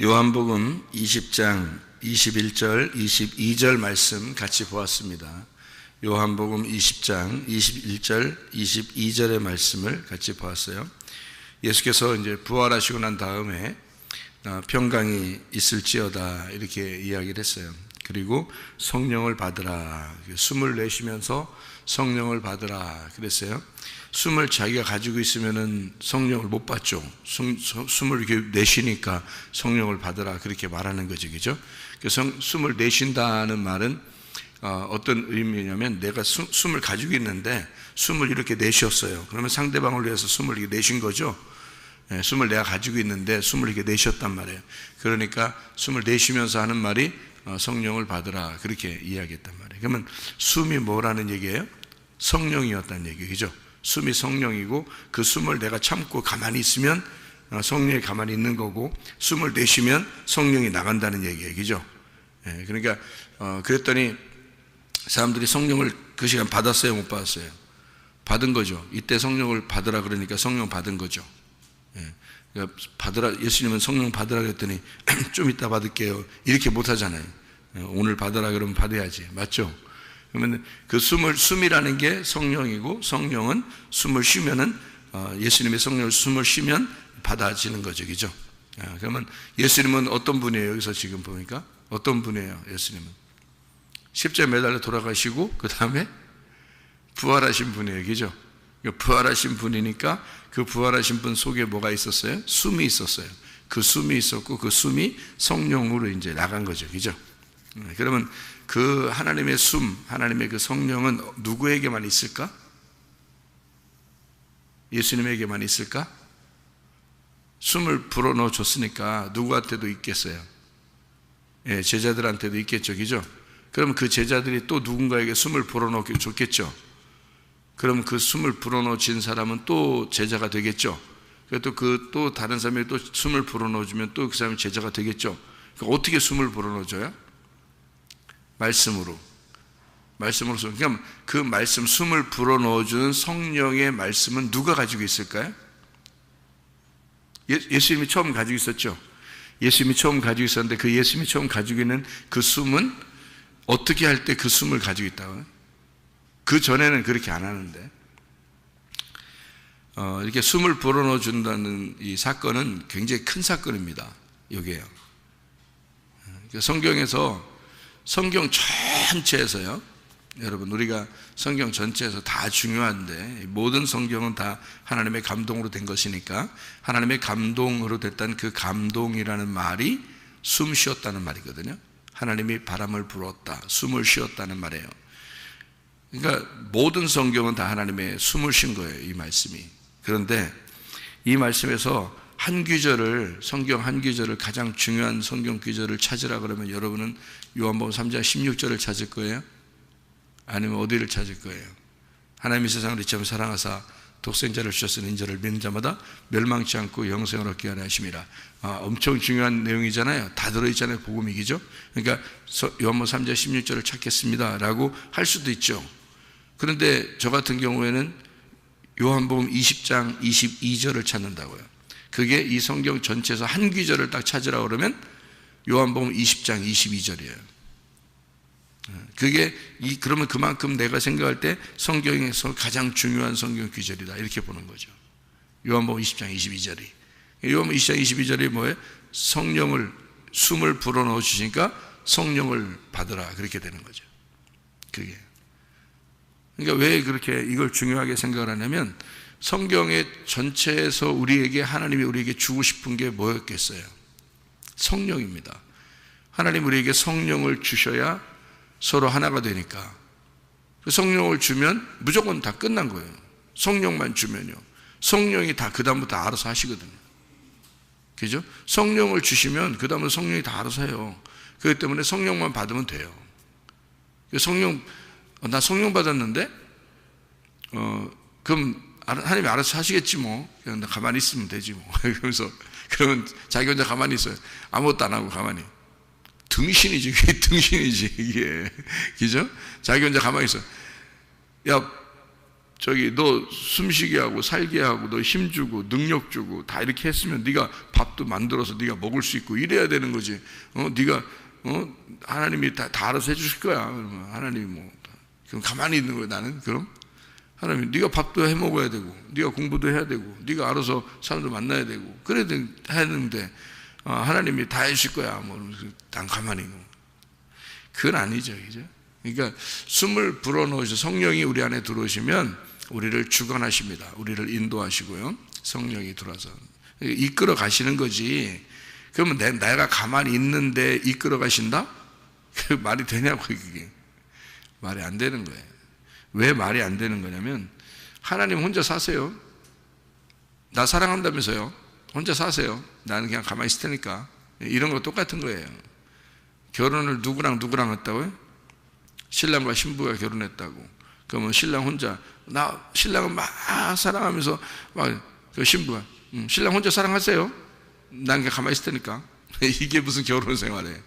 요한복음 20장 21절, 22절 말씀 같이 보았습니다. 요한복음 20장 21절, 22절의 말씀을 같이 보았어요. 예수께서 이제 부활하시고 난 다음에 평강이 있을지어다 이렇게 이야기를 했어요. 그리고 성령을 받으라, 숨을 내쉬면서 성령을 받으라 그랬어요. 숨을 자기가 가지고 있으면은 성령을 못 받죠. 숨을 이렇게 내쉬니까 성령을 받으라 그렇게 말하는 거죠, 그죠? 그래서 숨을 내쉰다는 말은 어떤 의미냐면 내가 숨을 가지고 있는데 숨을 이렇게 내쉬었어요. 그러면 상대방을 위해서 숨을 이렇게 내쉰 거죠. 네, 숨을 내가 가지고 있는데 숨을 이렇게 내쉬었단 말이에요. 그러니까 숨을 내쉬면서 하는 말이 성령을 받으라 그렇게 이야기했단 말이에요. 그러면 숨이 뭐라는 얘기예요? 성령이었다는 얘기죠. 숨이 성령이고 그 숨을 내가 참고 가만히 있으면 성령이 가만히 있는 거고, 숨을 내쉬면 성령이 나간다는 얘기예요, 그죠? 예, 그러니까 그랬더니 사람들이 성령을 그 시간 받았어요, 못 받았어요? 받은 거죠. 이때 성령을 받으라 그러니까 성령 받은 거죠. 예, 그러니까 받으라, 예수님은 성령 받으라 그랬더니 좀 이따 받을게요 이렇게 못 하잖아요. 오늘 받으라 그러면 받아야지, 맞죠? 그러면 그 숨이라는 게 성령이고, 성령은 숨을 쉬면은 예수님의 성령을 숨을 쉬면 받아지는 거죠, 그죠? 그러면 예수님은 어떤 분이에요? 여기서 지금 보니까 어떤 분이에요? 예수님은 십자가에 매달려 돌아가시고 그 다음에 부활하신 분이에요, 그죠? 부활하신 분이니까 그 부활하신 분 속에 뭐가 있었어요? 숨이 있었어요. 그 숨이 있었고 그 숨이 성령으로 이제 나간 거죠, 그죠? 그러면 그 하나님의 숨, 하나님의 그 성령은 누구에게만 있을까? 예수님에게만 있을까? 숨을 불어넣어 줬으니까 누구한테도 있겠어요? 예, 제자들한테도 있겠죠, 그죠? 그럼 그 제자들이 또 누군가에게 숨을 불어넣어 줬겠죠? 그럼 그 숨을 불어넣어 진 사람은 또 제자가 되겠죠? 또 다른 사람이 또 숨을 불어넣어 주면 또 그 사람이 제자가 되겠죠? 그러니까 어떻게 숨을 불어넣어 줘요? 말씀으로서. 그럼 그 말씀, 숨을 불어넣어주는 성령의 말씀은 누가 가지고 있을까요? 예수님이 처음 가지고 있었죠. 예수님이 처음 가지고 있었는데 그 예수님이 처음 가지고 있는 그 숨은 어떻게 할 때 그 숨을 가지고 있다고요? 그 전에는 그렇게 안 하는데, 이렇게 숨을 불어넣어 준다는 이 사건은 굉장히 큰 사건입니다. 여기에요. 성경에서, 성경 전체에서요, 여러분, 우리가 성경 전체에서 다 중요한데, 모든 성경은 다 하나님의 감동으로 된 것이니까, 하나님의 감동으로 됐다는 그 감동이라는 말이 숨 쉬었다는 말이거든요. 하나님이 바람을 불었다, 숨을 쉬었다는 말이에요. 그러니까 모든 성경은 다 하나님의 숨을 쉰 거예요, 이 말씀이. 그런데 이 말씀에서 한 구절을, 성경 한 구절을, 가장 중요한 성경 구절을 찾으라 그러면 여러분은 요한복음 3장 16절을 찾을 거예요? 아니면 어디를 찾을 거예요? 하나님이 세상을 이처럼 사랑하사 독생자를 주셨으니 인자를 믿는 자마다 멸망치 않고 영생을 얻게 하려 하심이라. 엄청 중요한 내용이잖아요. 다 들어있잖아요, 복음이기죠. 그러니까 요한복음 3장 16절을 찾겠습니다 라고 할 수도 있죠. 그런데 저 같은 경우에는 요한복음 20장 22절을 찾는다고요. 그게 이 성경 전체에서 한 구절을 딱 찾으라 그러면 요한복음 20장 22절이에요. 그게 그러면 그만큼 내가 생각할 때 성경에서 가장 중요한 성경 구절이다 이렇게 보는 거죠. 요한복음 20장 22절이. 요한복음 20장 22절이 뭐예요? 성령을, 숨을 불어넣어 주시니까 성령을 받으라 그렇게 되는 거죠. 그게. 그러니까 왜 그렇게 이걸 중요하게 생각을 하냐면 성경의 전체에서 우리에게, 하나님이 우리에게 주고 싶은 게 뭐였겠어요? 성령입니다. 하나님 우리에게 성령을 주셔야 서로 하나가 되니까. 성령을 주면 무조건 다 끝난 거예요. 성령만 주면요. 성령이 다 그 다음부터 알아서 하시거든요. 그죠? 성령을 주시면 그 다음은 성령이 다 알아서 해요. 그렇기 때문에 성령만 받으면 돼요. 나 성령 받았는데 그럼 하나님이 알아서 하시겠지 뭐. 그냥 나 가만히 있으면 되지 뭐. 그러면서 그러면 자기 혼자 가만히 있어요. 아무것도 안 하고 가만히. 등신이지, 이게 등신이지, 이게. 그죠? 자기 혼자 가만히 있어. 야, 너 숨쉬게 하고 살게 하고 너 힘주고 능력 주고 다 이렇게 했으면 네가 밥도 만들어서 네가 먹을 수 있고 이래야 되는 거지. 네가 하나님이 다 알아서 해주실 거야. 그러면 하나님이 뭐 그럼 가만히 있는 거야 나는? 그럼 하나님 네가 밥도 해 먹어야 되고 네가 공부도 해야 되고 네가 알아서 사람들 만나야 되고 그래야 되는데 하나님이 다 해주실 거야. 뭐 그러면서 난 가만히 있는 거야. 그건 아니죠, 그죠? 그러니까 숨을 불어넣으셔 성령이 우리 안에 들어오시면 우리를 주관하십니다. 우리를 인도하시고요. 성령이 들어와서 이끌어 가시는 거지. 그러면 내가 가만히 있는데 이끌어 가신다? 그 말이 되냐고. 그게 말이 안 되는 거예요. 왜 말이 안 되는 거냐면 하나님 혼자 사세요. 나 사랑한다면서요. 혼자 사세요. 나는 그냥 가만히 있을 테니까. 이런 거 똑같은 거예요. 결혼을 누구랑 했다고요? 신랑과 신부가 결혼했다고. 그러면 신랑 혼자 신랑은 막 사랑하면서 그 신부가 신랑 혼자 사랑하세요. 난 그냥 가만히 있을 테니까. 이게 무슨 결혼 생활이에요.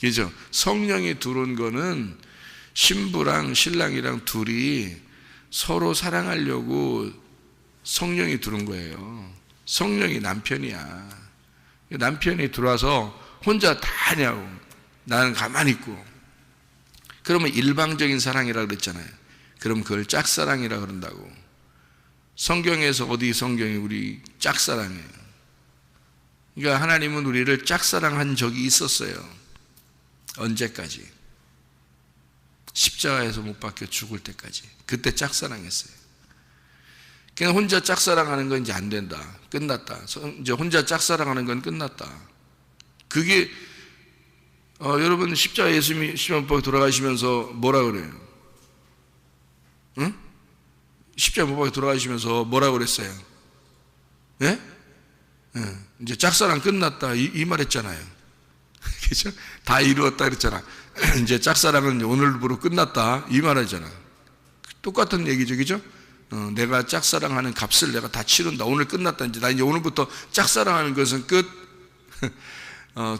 그죠? 성령이 들어온 거는 신부랑 신랑이랑 둘이 서로 사랑하려고 성령이 들어온 거예요. 성령이 남편이야. 남편이 들어와서 혼자 다 하냐고. 나는 가만히 있고. 그러면 일방적인 사랑이라고 그랬잖아요. 그럼 그걸 짝사랑이라 그런다고. 성경에서 어디 성경이 우리 짝사랑이에요. 그러니까 하나님은 우리를 짝사랑한 적이 있었어요. 언제까지? 십자가에서 못 박혀 죽을 때까지. 그때 짝사랑했어요. 그냥 혼자 짝사랑하는 건 이제 안 된다. 끝났다. 이제 혼자 짝사랑하는 건 끝났다. 그게 여러분 십자가 예수님이 십자가 못 박혀 돌아가시면서 뭐라 그래요? 응? 십자가 못 박혀 돌아가시면서 뭐라 그랬어요? 예? 이제 짝사랑 끝났다 이 말했잖아요. 그죠? 다 이루었다 그랬잖아. 이제 짝사랑은 오늘부로 끝났다 이 말하잖아. 똑같은 얘기죠, 그죠? 내가 짝사랑하는 값을 내가 다 치른다. 오늘 끝났다. 이제 나 이제 오늘부터 짝사랑하는 것은 끝.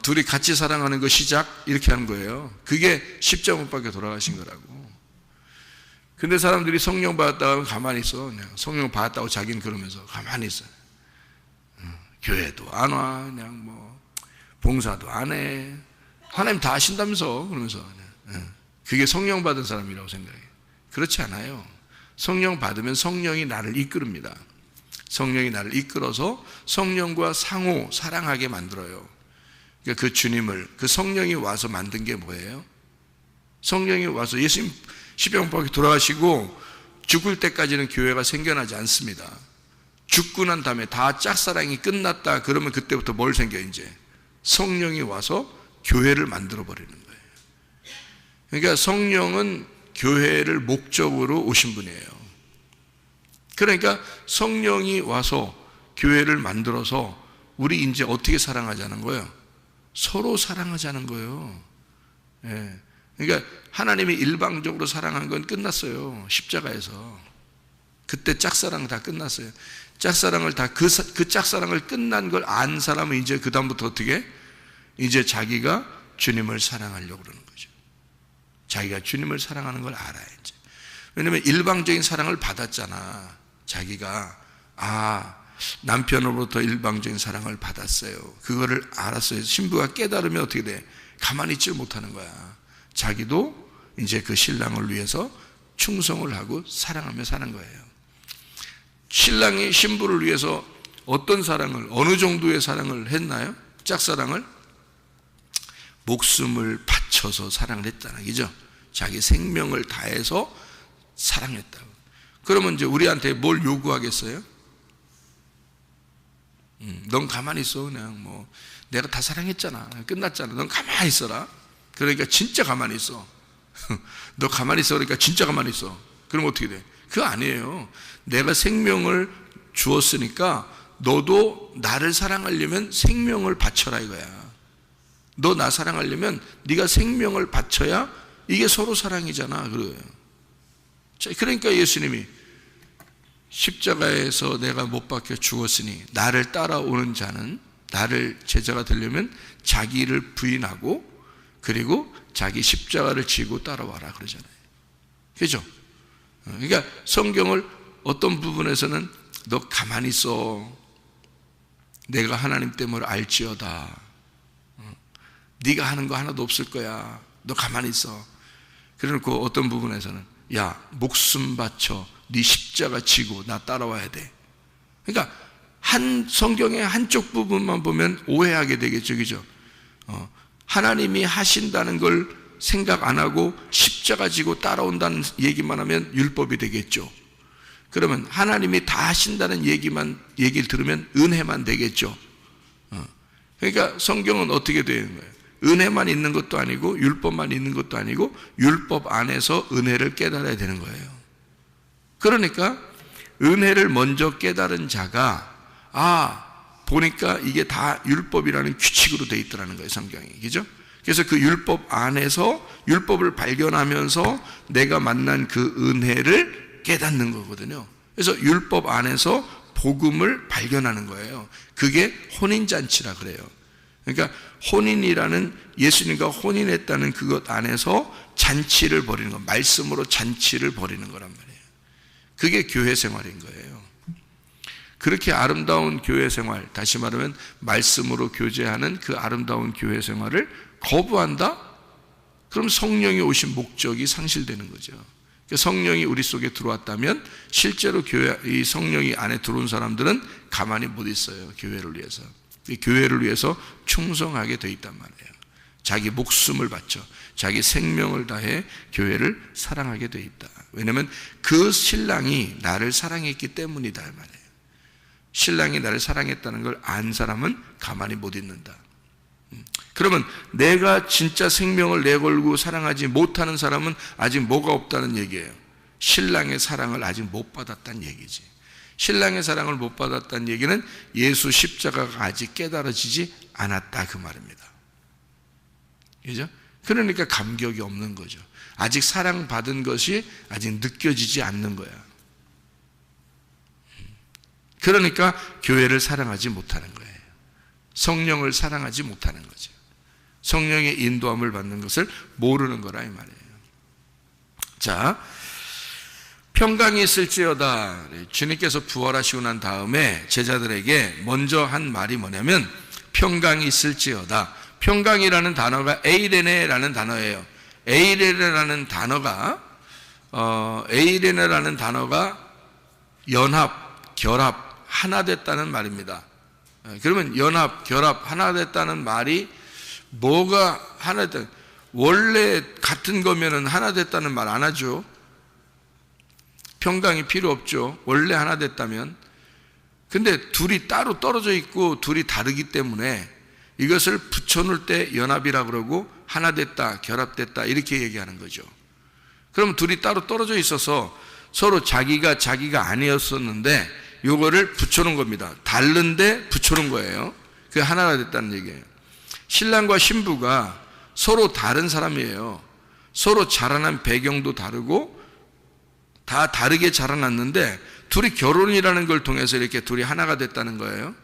둘이 같이 사랑하는 거 시작 이렇게 하는 거예요. 그게 십자가 못 박혀 돌아가신 거라고. 근데 사람들이 성령 받았다고 가만히 있어. 그냥 성령 받았다고 자기는 그러면서 가만히 있어. 교회도 안 와. 그냥 뭐 봉사도 안 해. 하나님 다 하신다면서 그러면서 그게 성령 받은 사람이라고 생각해요. 그렇지 않아요. 성령 받으면 성령이 나를 이끌습니다. 성령이 나를 이끌어서 성령과 상호 사랑하게 만들어요. 그러니까 그 주님을 그 성령이 와서 만든 게 뭐예요? 성령이 와서 예수님 십자가 못 박혀 돌아가시고 죽을 때까지는 교회가 생겨나지 않습니다. 죽고 난 다음에 다 짝사랑이 끝났다 그러면 그때부터 뭘 생겨 이제? 성령이 와서 교회를 만들어 버리는 거예요. 그러니까 성령은 교회를 목적으로 오신 분이에요. 그러니까 성령이 와서 교회를 만들어서 우리 이제 어떻게 사랑하자는 거예요? 서로 사랑하자는 거예요. 예. 그러니까 하나님이 일방적으로 사랑한 건 끝났어요. 십자가에서. 그때 짝사랑 다 끝났어요. 짝사랑을 다 그 짝사랑을 끝난 걸 안 사람은 이제 그 다음부터 어떻게? 이제 자기가 주님을 사랑하려고 그러는 거죠. 자기가 주님을 사랑하는 걸 알아야 이제. 왜냐면 일방적인 사랑을 받았잖아. 자기가 남편으로부터 일방적인 사랑을 받았어요. 그거를 알았어요. 신부가 깨달으면 어떻게 돼? 가만히 있지 못하는 거야. 자기도 이제 그 신랑을 위해서 충성을 하고 사랑하며 사는 거예요. 신랑이 신부를 위해서 어떤 사랑을, 어느 정도의 사랑을 했나요? 짝사랑을? 목숨을 바쳐서 사랑을 했잖아요. 그죠? 자기 생명을 다해서 사랑했다고. 그러면 이제 우리한테 뭘 요구하겠어요? 넌 가만히 있어. 그냥 뭐 내가 다 사랑했잖아. 끝났잖아. 넌 가만히 있어라. 그러니까 진짜 가만히 있어. 너 가만히 있어. 그러니까 진짜 가만히 있어. 그럼 어떻게 돼? 그거 아니에요. 내가 생명을 주었으니까 너도 나를 사랑하려면 생명을 바쳐라 이거야. 너 나 사랑하려면 네가 생명을 바쳐야 이게 서로 사랑이잖아. 그래요. 그러니까 예수님이 십자가에서 내가 못 박혀 죽었으니 나를 따라오는 자는, 나를 제자가 되려면 자기를 부인하고 그리고 자기 십자가를 지고 따라와라 그러잖아요. 그죠? 그러니까 성경을 어떤 부분에서는 너 가만히 있어. 내가 하나님 때문에 알지어다. 네가 하는 거 하나도 없을 거야. 너 가만히 있어. 그래놓고 어떤 부분에서는 야, 목숨 바쳐 네 십자가 지고 나 따라와야 돼. 그러니까 한 성경의 한쪽 부분만 보면 오해하게 되겠죠, 그죠? 하나님이 하신다는 걸 생각 안 하고 십자가 지고 따라온다는 얘기만 하면 율법이 되겠죠. 그러면 하나님이 다 하신다는 얘기를 들으면 은혜만 되겠죠. 그러니까 성경은 어떻게 되는 거예요? 은혜만 있는 것도 아니고 율법만 있는 것도 아니고 율법 안에서 은혜를 깨달아야 되는 거예요. 그러니까 은혜를 먼저 깨달은 자가 보니까 이게 다 율법이라는 규칙으로 돼 있더라는 거예요, 성경이. 그죠? 그래서 그 율법 안에서 율법을 발견하면서 내가 만난 그 은혜를 깨닫는 거거든요. 그래서 율법 안에서 복음을 발견하는 거예요. 그게 혼인잔치라 그래요. 그러니까 혼인이라는 예수님과 혼인했다는 그것 안에서 잔치를 벌이는 거, 말씀으로 잔치를 벌이는 거란 말이에요. 그게 교회 생활인 거예요. 그렇게 아름다운 교회 생활, 다시 말하면 말씀으로 교제하는 그 아름다운 교회 생활을 거부한다? 그럼 성령이 오신 목적이 상실되는 거죠. 성령이 우리 속에 들어왔다면 실제로 이 성령이 안에 들어온 사람들은 가만히 못 있어요. 교회를 위해서. 교회를 위해서 충성하게 돼 있단 말이에요. 자기 목숨을 바쳐 자기 생명을 다해 교회를 사랑하게 돼 있다. 왜냐하면 그 신랑이 나를 사랑했기 때문이다 말이에요. 신랑이 나를 사랑했다는 걸 안 사람은 가만히 못 있는다. 그러면 내가 진짜 생명을 내걸고 사랑하지 못하는 사람은 아직 뭐가 없다는 얘기예요. 신랑의 사랑을 아직 못 받았다는 얘기지. 신랑의 사랑을 못 받았다는 얘기는 예수 십자가가 아직 깨달아지지 않았다 그 말입니다. 그죠? 그러니까 감격이 없는 거죠. 아직 사랑받은 것이 아직 느껴지지 않는 거야. 그러니까 교회를 사랑하지 못하는 거예요. 성령을 사랑하지 못하는 거죠. 성령의 인도함을 받는 것을 모르는 거라 이 말이에요. 자, 평강이 있을지어다. 주님께서 부활하시고 난 다음에 제자들에게 먼저 한 말이 뭐냐면 평강이 있을지어다. 평강이라는 단어가 에이레네라는 단어예요. 에이레네라는 단어가 연합, 결합, 하나 됐다는 말입니다. 그러면 연합, 결합, 하나 됐다는 말이 뭐가 하나 됐다? 원래 같은 거면은 하나 됐다는 말 안 하죠. 평강이 필요 없죠. 원래 하나 됐다면. 근데 둘이 따로 떨어져 있고 둘이 다르기 때문에 이것을 붙여놓을 때 연합이라 그러고 하나 됐다, 결합됐다 이렇게 얘기하는 거죠. 그럼 둘이 따로 떨어져 있어서 서로 자기가 아니었었는데 요거를 붙여놓은 겁니다. 다른데 붙여놓은 거예요. 그게 하나가 됐다는 얘기예요. 신랑과 신부가 서로 다른 사람이에요. 서로 자라난 배경도 다르고 다 다르게 자라났는데 둘이 결혼이라는 걸 통해서 이렇게 둘이 하나가 됐다는 거예요.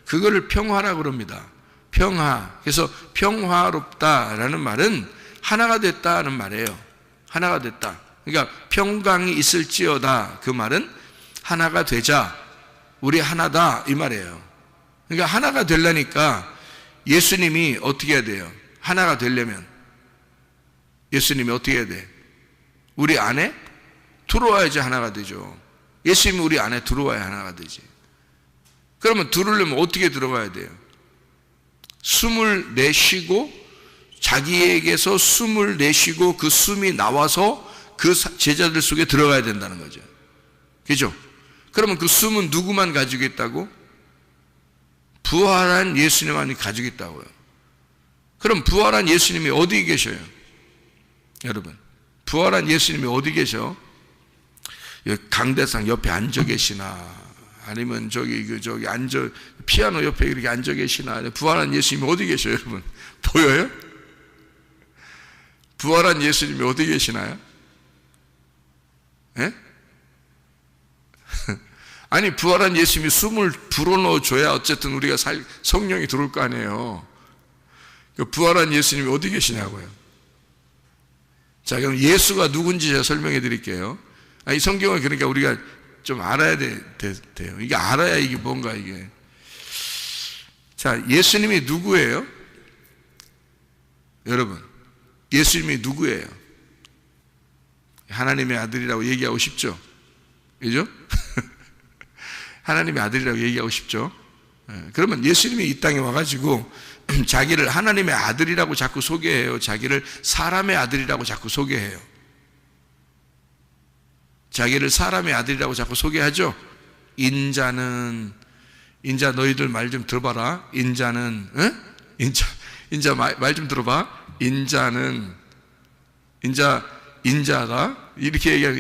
그거를 평화라고 그럽니다. 평화. 그래서 평화롭다라는 말은 하나가 됐다는 말이에요. 하나가 됐다. 그러니까 평강이 있을지어다. 그 말은 하나가 되자. 우리 하나다 이 말이에요. 그러니까 하나가 되려니까 예수님이 어떻게 해야 돼요? 하나가 되려면 예수님이 어떻게 해야 돼? 우리 안에 들어와야지 하나가 되죠. 예수님이 우리 안에 들어와야 하나가 되지. 그러면 들으려면 어떻게 들어가야 돼요? 숨을 내쉬고 자기에게서 숨을 내쉬고 그 숨이 나와서 그 제자들 속에 들어가야 된다는 거죠. 그죠? 그러면 그 숨은 누구만 가지고 있다고? 부활한 예수님만이 가지고 있다고요. 그럼 부활한 예수님이 어디 계셔요? 여러분, 부활한 예수님이 어디 계셔? 강대상 옆에 앉아 계시나 아니면 저기 앉아 피아노 옆에 이렇게 앉아 계시나 부활한 예수님이 어디 계셔요, 여러분? 보여요? 부활한 예수님이 어디 계시나요? 예? 아니 부활한 예수님이 숨을 불어넣어 줘야 어쨌든 우리가 성령이 들어올 거 아니에요. 부활한 예수님이 어디 계시냐고요. 자, 그럼 예수가 누군지 제가 설명해 드릴게요. 이 성경을 그러니까 우리가 좀 알아야 돼요. 이게 알아야 이게 뭔가 이게. 자, 예수님이 누구예요? 여러분, 예수님이 누구예요? 하나님의 아들이라고 얘기하고 싶죠? 그죠? 하나님의 아들이라고 얘기하고 싶죠? 그러면 예수님이 이 땅에 와가지고 자기를 하나님의 아들이라고 자꾸 소개해요? 자기를 사람의 아들이라고 자꾸 소개해요? 자기를 사람의 아들이라고 자꾸 소개하죠? 인자 너희들 말 좀 들어봐라. 인자는 인자 말 좀 들어봐. 인자가 이렇게 얘기하고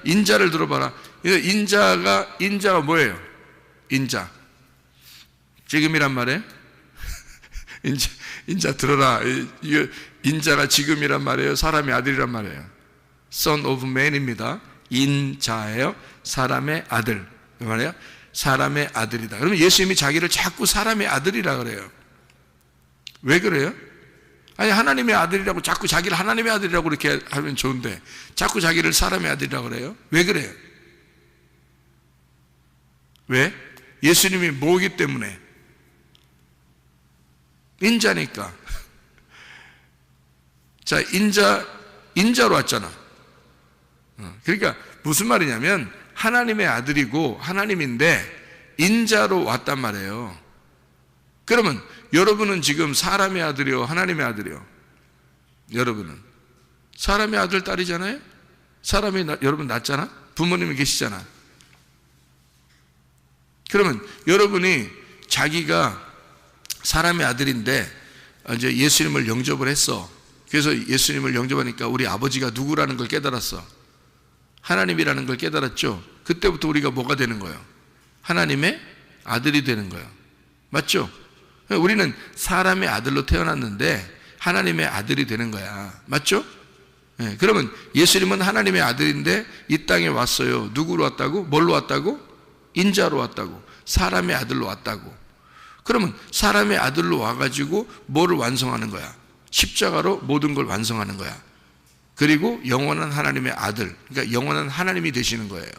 인자를 들어봐라. 인자가 뭐예요? 인자 지금이란 말이에요. 인자 들어라. 인자가 지금이란 말이에요. 사람의 아들이란 말이에요. Son of man입니다. 인자예요. 사람의 아들. 그 말이에요. 사람의 아들이다. 그러면 예수님이 자기를 자꾸 사람의 아들이라 그래요. 왜 그래요? 아니, 하나님의 아들이라고 자꾸 자기를 하나님의 아들이라고 이렇게 하면 좋은데 자꾸 자기를 사람의 아들이라고 그래요? 왜 그래요? 왜? 예수님이 뭐기 때문에? 인자니까. 자, 인자로 왔잖아. 그러니까 무슨 말이냐면 하나님의 아들이고 하나님인데 인자로 왔단 말이에요. 그러면 여러분은 지금 사람의 아들이요, 하나님의 아들이요? 여러분은 사람의 아들, 딸이잖아요. 여러분 낳잖아. 부모님이 계시잖아. 그러면 여러분이 자기가 사람의 아들인데 이제 예수님을 영접을 했어. 그래서 예수님을 영접하니까 우리 아버지가 누구라는 걸 깨달았어. 하나님이라는 걸 깨달았죠. 그때부터 우리가 뭐가 되는 거예요? 하나님의 아들이 되는 거예요. 맞죠? 우리는 사람의 아들로 태어났는데 하나님의 아들이 되는 거야. 맞죠? 네, 그러면 예수님은 하나님의 아들인데 이 땅에 왔어요. 누구로 왔다고? 뭘로 왔다고? 인자로 왔다고. 사람의 아들로 왔다고. 그러면 사람의 아들로 와가지고 뭐를 완성하는 거야? 십자가로 모든 걸 완성하는 거야. 그리고 영원한 하나님의 아들, 그러니까 영원한 하나님이 되시는 거예요.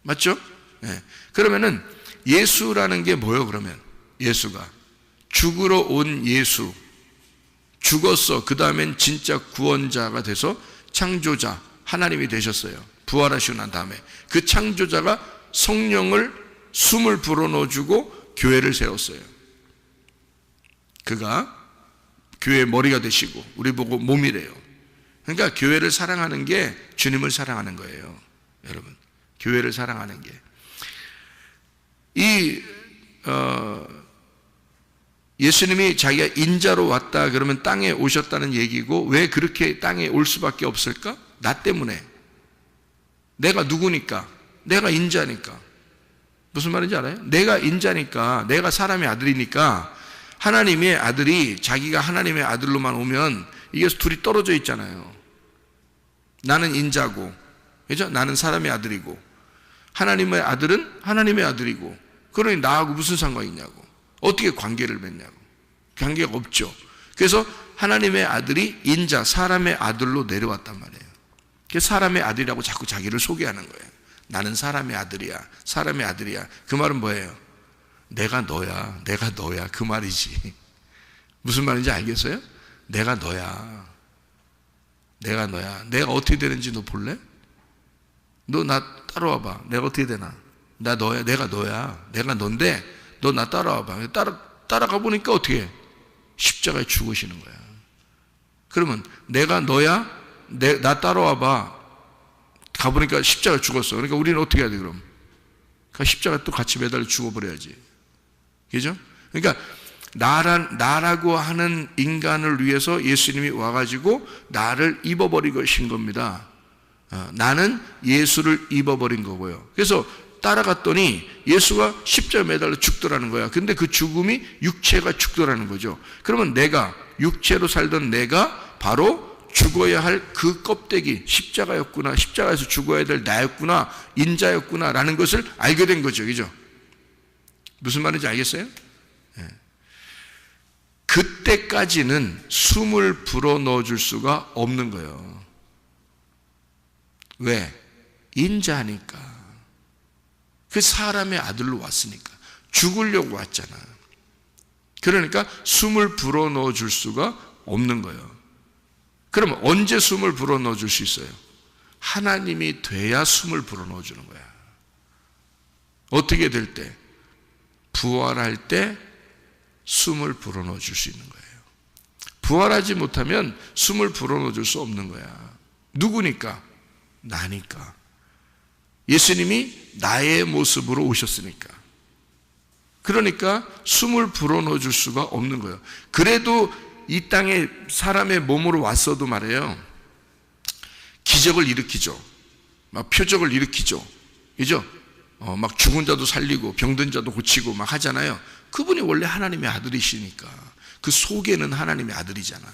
맞죠? 네. 그러면은 예수라는 게 뭐예요? 그러면 예수가 죽으러 온 예수, 죽었어. 그 다음엔 진짜 구원자가 돼서 창조자 하나님이 되셨어요. 부활하시고 난 다음에 그 창조자가 성령을 숨을 불어넣어주고 교회를 세웠어요. 그가 교회의 머리가 되시고 우리 보고 몸이래요. 그러니까 교회를 사랑하는 게 주님을 사랑하는 거예요. 여러분, 교회를 사랑하는 게 예수님이 자기가 인자로 왔다 그러면 땅에 오셨다는 얘기고, 왜 그렇게 땅에 올 수밖에 없을까? 나 때문에. 내가 누구니까? 내가 인자니까. 무슨 말인지 알아요? 내가 인자니까, 내가 사람의 아들이니까 하나님의 아들이 자기가 하나님의 아들로만 오면 이게 둘이 떨어져 있잖아요. 나는 인자고, 그죠? 나는 사람의 아들이고, 하나님의 아들은 하나님의 아들이고, 그러니 나하고 무슨 상관이 있냐고. 어떻게 관계를 맺냐고. 관계가 없죠. 그래서 하나님의 아들이 인자, 사람의 아들로 내려왔단 말이에요. 그래서 사람의 아들이라고 자꾸 자기를 소개하는 거예요. 나는 사람의 아들이야. 사람의 아들이야. 그 말은 뭐예요? 내가 너야. 내가 너야. 그 말이지. 무슨 말인지 알겠어요? 내가 너야. 내가 너야. 내가 어떻게 되는지 너 볼래? 너 나 따라와봐. 내가 어떻게 되나? 나 너야. 내가 너야. 내가 넌데 너 나 따라와봐. 따라가 보니까 어떻게 해? 십자가에 죽으시는 거야. 그러면 내가 너야? 나 따라와봐. 가보니까 십자가에 죽었어. 그러니까 우리는 어떻게 해야 돼, 그럼? 그러니까 십자가에 또 같이 매달려 죽어버려야지. 그죠? 그러니까 나라고 하는 인간을 위해서 예수님이 와가지고 나를 입어버리고 신 겁니다. 나는 예수를 입어버린 거고요. 그래서 따라갔더니 예수가 십자가에 매달려 죽더라는 거야. 근데 그 죽음이 육체가 죽더라는 거죠. 그러면 내가, 육체로 살던 내가 바로 죽어야 할 그 껍데기, 십자가였구나, 십자가에서 죽어야 될 나였구나, 인자였구나 라는 것을 알게 된 거죠. 그죠? 무슨 말인지 알겠어요? 네. 그때까지는 숨을 불어 넣어줄 수가 없는 거예요. 왜? 인자하니까. 그 사람의 아들로 왔으니까. 죽으려고 왔잖아. 그러니까 숨을 불어넣어 줄 수가 없는 거예요. 그럼 언제 숨을 불어넣어 줄 수 있어요? 하나님이 돼야 숨을 불어넣어 주는 거야. 어떻게 될 때? 부활할 때 숨을 불어넣어 줄 수 있는 거예요. 부활하지 못하면 숨을 불어넣어 줄 수 없는 거야. 누구니까? 나니까. 예수님이 나의 모습으로 오셨으니까. 그러니까 숨을 불어넣어 줄 수가 없는 거예요. 그래도 이 땅에 사람의 몸으로 왔어도 말이에요, 기적을 일으키죠. 막 표적을 일으키죠. 그죠? 막 죽은 자도 살리고 병든 자도 고치고 막 하잖아요. 그분이 원래 하나님의 아들이시니까. 그 속에는 하나님의 아들이잖아.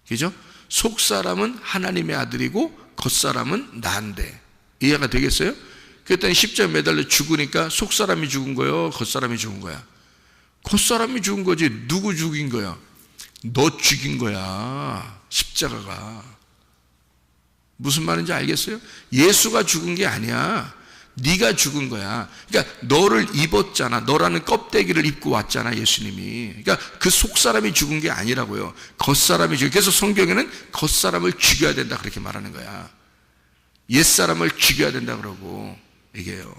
그죠? 속 사람은 하나님의 아들이고 겉 사람은 나인데. 이해가 되겠어요? 그랬더니 십자가에 매달려 죽으니까 속 사람이 죽은 거예요? 겉 사람이 죽은 거야? 겉 사람이 죽은 거지. 누구 죽인 거야? 너 죽인 거야. 십자가가. 무슨 말인지 알겠어요? 예수가 죽은 게 아니야. 네가 죽은 거야. 그러니까 너를 입었잖아. 너라는 껍데기를 입고 왔잖아, 예수님이. 그러니까 그 속 사람이 죽은 게 아니라고요. 겉 사람이 죽은. 그래서 성경에는 겉 사람을 죽여야 된다 그렇게 말하는 거야. 옛 사람을 죽여야 된다 그러고 얘기해요.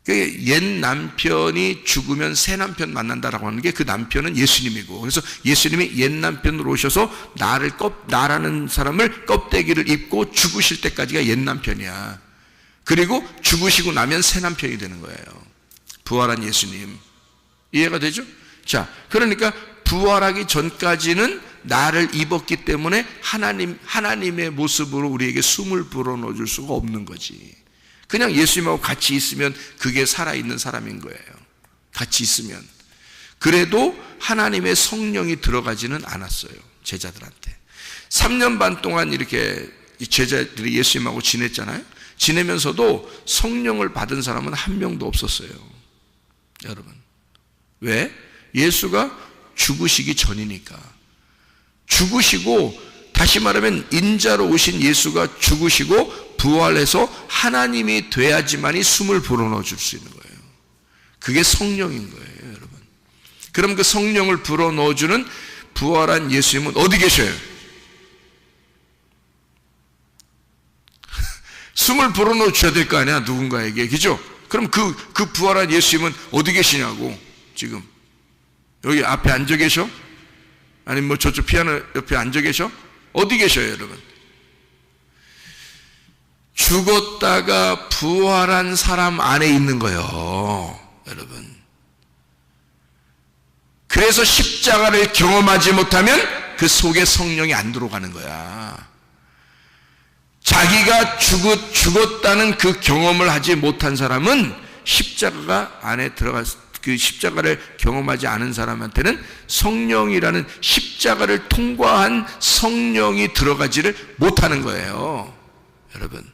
옛 남편이 죽으면 새 남편 만난다라고 하는 게 그 남편은 예수님이고, 그래서 예수님이 옛 남편으로 오셔서 나라는 사람을 껍데기를 입고 죽으실 때까지가 옛 남편이야. 그리고 죽으시고 나면 새 남편이 되는 거예요. 부활한 예수님. 이해가 되죠? 자, 그러니까 부활하기 전까지는 나를 입었기 때문에 하나님의 모습으로 우리에게 숨을 불어넣어 줄 수가 없는 거지. 그냥 예수님하고 같이 있으면 그게 살아있는 사람인 거예요. 같이 있으면. 그래도 하나님의 성령이 들어가지는 않았어요, 제자들한테. 3년 반 동안 이렇게 제자들이 예수님하고 지냈잖아요. 지내면서도 성령을 받은 사람은 한 명도 없었어요, 여러분. 왜? 예수가 죽으시기 전이니까. 죽으시고, 다시 말하면 인자로 오신 예수가 죽으시고 부활해서 하나님이 돼야지만이 숨을 불어넣어 줄 수 있는 거예요. 그게 성령인 거예요, 여러분. 그럼 그 성령을 불어넣어 주는 부활한 예수님은 어디 계셔요? 숨을 불어넣어 줘야 될 거 아니야, 누군가에게. 그죠? 그럼 그 부활한 예수님은 어디 계시냐고, 지금. 여기 앞에 앉아 계셔? 아니면 뭐 저쪽 피아노 옆에 앉아 계셔? 어디 계셔요, 여러분? 죽었다가 부활한 사람 안에 있는 거예요, 여러분. 그래서 십자가를 경험하지 못하면 그 속에 성령이 안 들어가는 거야. 자기가 죽었다는 그 경험을 하지 못한 사람은 십자가 안에 그 십자가를 경험하지 않은 사람한테는 성령이라는 십자가를 통과한 성령이 들어가지를 못하는 거예요, 여러분.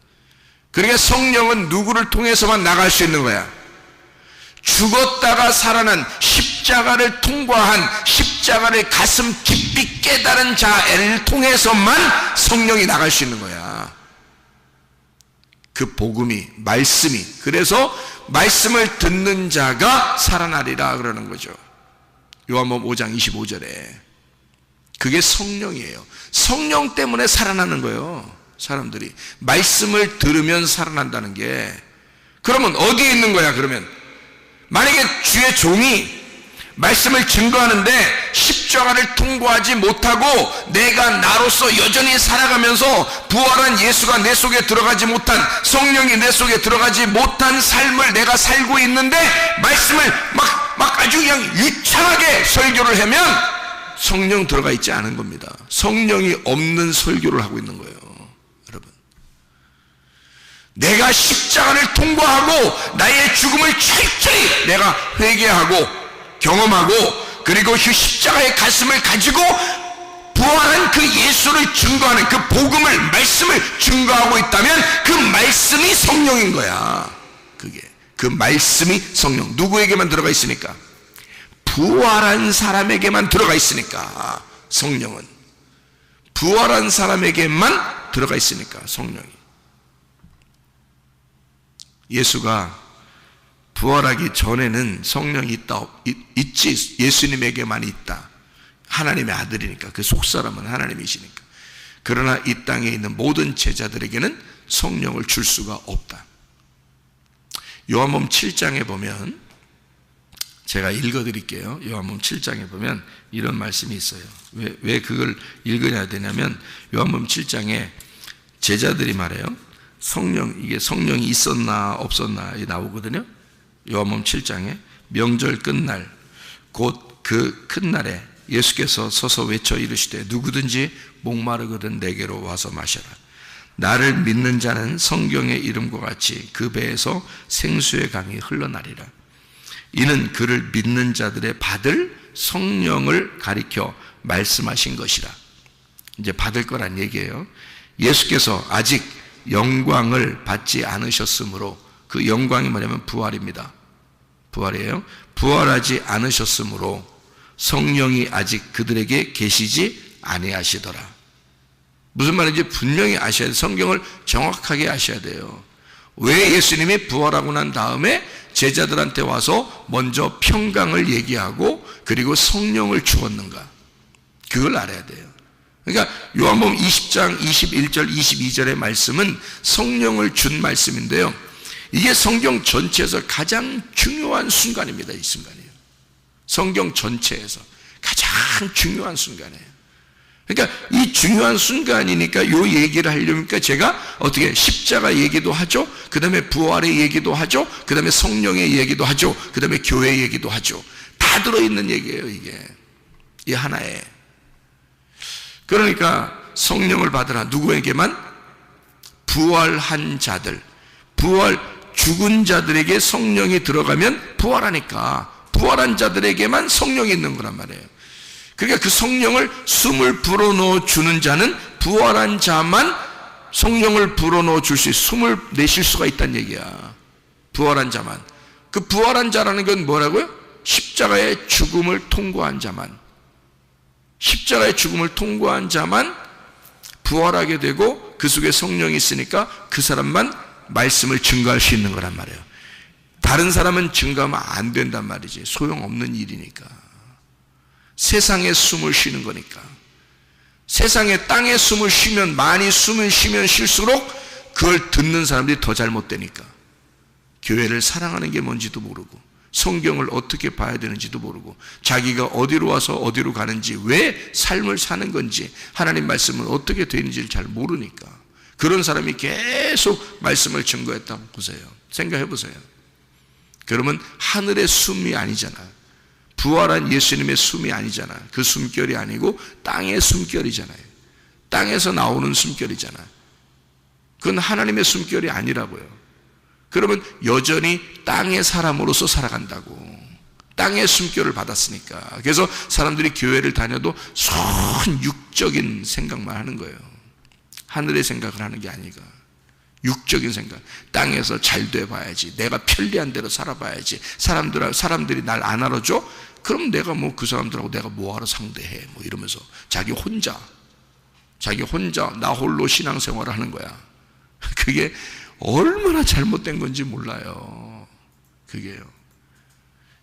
그러니까 성령은 누구를 통해서만 나갈 수 있는 거야? 죽었다가 살아난 십자가를 통과한, 십자가를 가슴 깊이 깨달은 자를 통해서만 성령이 나갈 수 있는 거야. 그 복음이, 말씀이. 그래서 말씀을 듣는 자가 살아나리라 그러는 거죠. 요한복음 5장 25절에. 그게 성령이에요. 성령 때문에 살아나는 거예요, 사람들이. 말씀을 들으면 살아난다는 게. 그러면 어디에 있는 거야, 그러면? 만약에 주의 종이 말씀을 증거하는데 십자가를 통과하지 못하고 내가 나로서 여전히 살아가면서 부활한 예수가 내 속에 들어가지 못한, 성령이 내 속에 들어가지 못한 삶을 내가 살고 있는데 말씀을 막 아주 그냥 유창하게 설교를 하면 성령 들어가 있지 않은 겁니다. 성령이 없는 설교를 하고 있는 거예요, 여러분. 내가 십자가를 통과하고 나의 죽음을 철저히 내가 회개하고 경험하고, 그리고 그 십자가의 가슴을 가지고 부활한 그 예수를 증거하는 그 복음을, 말씀을 증거하고 있다면 그 말씀이 성령인 거야. 그게 그 말씀이 성령. 누구에게만 들어가 있으니까? 부활한 사람에게만 들어가 있으니까. 성령은 부활한 사람에게만 들어가 있으니까, 성령이. 예수가 부활하기 전에는 성령이 있지, 예수님에게만 있다. 하나님의 아들이니까, 그 속사람은 하나님이시니까. 그러나 이 땅에 있는 모든 제자들에게는 성령을 줄 수가 없다. 요한복음 7장에 보면, 제가 읽어드릴게요. 요한복음 7장에 보면 이런 말씀이 있어요. 왜 그걸 읽어야 되냐면, 요한복음 7장에 제자들이 말해요. 이게 성령이 있었나 없었나 나오거든요. 요한복음 7장에 명절 끝날, 곧 그 큰 날에 예수께서 서서 외쳐 이르시되 누구든지 목마르거든 내게로 와서 마셔라. 나를 믿는 자는 성경의 이름과 같이 그 배에서 생수의 강이 흘러나리라. 이는 그를 믿는 자들의 받을 성령을 가리켜 말씀하신 것이라. 이제 받을 거란 얘기예요. 예수께서 아직 영광을 받지 않으셨으므로, 그 영광이 뭐냐면 부활입니다. 부활이에요. 부활하지 않으셨으므로 성령이 아직 그들에게 계시지 아니하시더라. 무슨 말인지 분명히 아셔야 돼요. 성경을 정확하게 아셔야 돼요. 왜 예수님이 부활하고 난 다음에 제자들한테 와서 먼저 평강을 얘기하고 그리고 성령을 주었는가? 그걸 알아야 돼요. 그러니까 요한복음 20장 21절 22절의 말씀은 성령을 준 말씀인데요, 이게 성경 전체에서 가장 중요한 순간입니다. 이 순간이에요. 성경 전체에서 가장 중요한 순간이에요. 그러니까 이 중요한 순간이니까 이 얘기를 하려니까 제가 어떻게 십자가 얘기도 하죠, 그 다음에 부활의 얘기도 하죠, 그 다음에 성령의 얘기도 하죠, 그 다음에 교회 얘기도 하죠. 다 들어있는 얘기예요. 이게 이 하나에. 그러니까 성령을 받으라. 누구에게만? 부활한 자들, 죽은 자들에게 성령이 들어가면 부활하니까 부활한 자들에게만 성령이 있는 거란 말이에요. 그러니까 그 성령을 숨을 불어넣어 주는 자는 부활한 자만 성령을 불어넣어 줄 수 있어요. 숨을 내쉴 수가 있다는 얘기야. 부활한 자만. 그 부활한 자라는 건 뭐라고요? 십자가의 죽음을 통과한 자만, 십자가의 죽음을 통과한 자만 부활하게 되고, 그 속에 성령이 있으니까 그 사람만 말씀을 증거할 수 있는 거란 말이에요. 다른 사람은 증거하면 안 된단 말이지. 소용없는 일이니까. 세상에 숨을 쉬는 거니까. 세상에 땅에 숨을 쉬면, 많이 숨을 쉬면 쉴수록 그걸 듣는 사람들이 더 잘못되니까. 교회를 사랑하는 게 뭔지도 모르고, 성경을 어떻게 봐야 되는지도 모르고, 자기가 어디로 와서 어디로 가는지, 왜 삶을 사는 건지, 하나님 말씀은 어떻게 되는지를 잘 모르니까 그런 사람이 계속 말씀을 증거했다고 보세요. 생각해 보세요. 그러면 하늘의 숨이 아니잖아. 부활한 예수님의 숨이 아니잖아. 그 숨결이 아니고 땅의 숨결이잖아요. 땅에서 나오는 숨결이잖아. 그건 하나님의 숨결이 아니라고요. 그러면 여전히 땅의 사람으로서 살아간다고. 땅의 숨결을 받았으니까. 그래서 사람들이 교회를 다녀도 순 육적인 생각만 하는 거예요. 하늘의 생각을 하는 게 아니가. 육적인 생각. 땅에서 잘 돼봐야지, 내가 편리한 대로 살아봐야지, 사람들이 날 안 알아줘? 그럼 내가 뭐 그 사람들하고 내가 뭐하러 상대해, 뭐 이러면서 자기 혼자 나 홀로 신앙생활을 하는 거야. 그게 얼마나 잘못된 건지 몰라요. 그게요.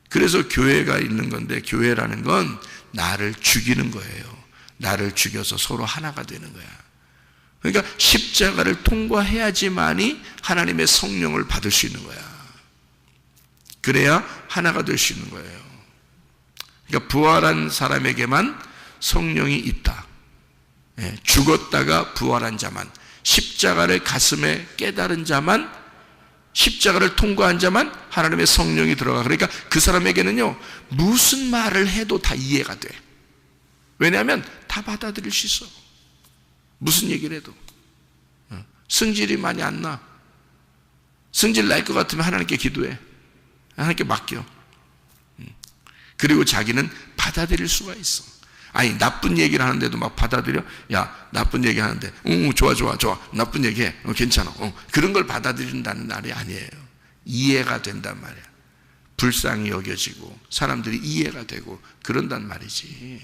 그래서 교회가 있는 건데, 교회라는 건 나를 죽이는 거예요. 나를 죽여서 서로 하나가 되는 거야. 그러니까 십자가를 통과해야지만이 하나님의 성령을 받을 수 있는 거야. 그래야 하나가 될 수 있는 거예요. 그러니까 부활한 사람에게만 성령이 있다. 죽었다가 부활한 자만, 십자가를 가슴에 깨달은 자만, 십자가를 통과한 자만 하나님의 성령이 들어가. 그러니까 그 사람에게는요, 무슨 말을 해도 다 이해가 돼. 왜냐하면 다 받아들일 수 있어. 무슨 얘기를 해도. 승질이 많이 안 나. 승질 날 것 같으면 하나님께 기도해. 하나님께 맡겨. 그리고 자기는 받아들일 수가 있어. 아니, 나쁜 얘기를 하는데도 막 받아들여? 야, 나쁜 얘기 하는데, 좋아. 나쁜 얘기 해. 괜찮아. 그런 걸 받아들인다는 날이 아니에요. 이해가 된단 말이야. 불쌍히 여겨지고, 사람들이 이해가 되고, 그런단 말이지.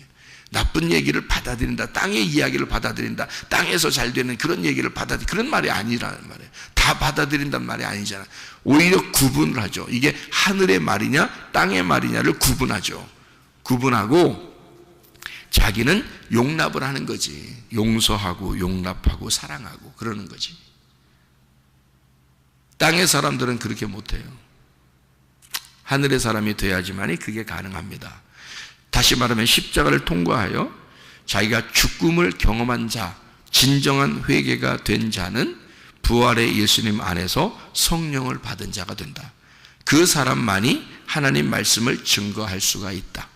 나쁜 얘기를 받아들인다, 땅의 이야기를 받아들인다, 땅에서 잘 되는 그런 얘기를 그런 말이 아니라는 말이에요. 다 받아들인단 말이 아니잖아. 오히려 구분을 하죠. 이게 하늘의 말이냐 땅의 말이냐를 구분하죠. 구분하고 자기는 용납을 하는 거지. 용서하고 용납하고 사랑하고 그러는 거지. 땅의 사람들은 그렇게 못해요. 하늘의 사람이 돼야지만이 그게 가능합니다. 다시 말하면 십자가를 통과하여 자기가 죽음을 경험한 자, 진정한 회개가 된 자는 부활의 예수님 안에서 성령을 받은 자가 된다. 그 사람만이 하나님 말씀을 증거할 수가 있다.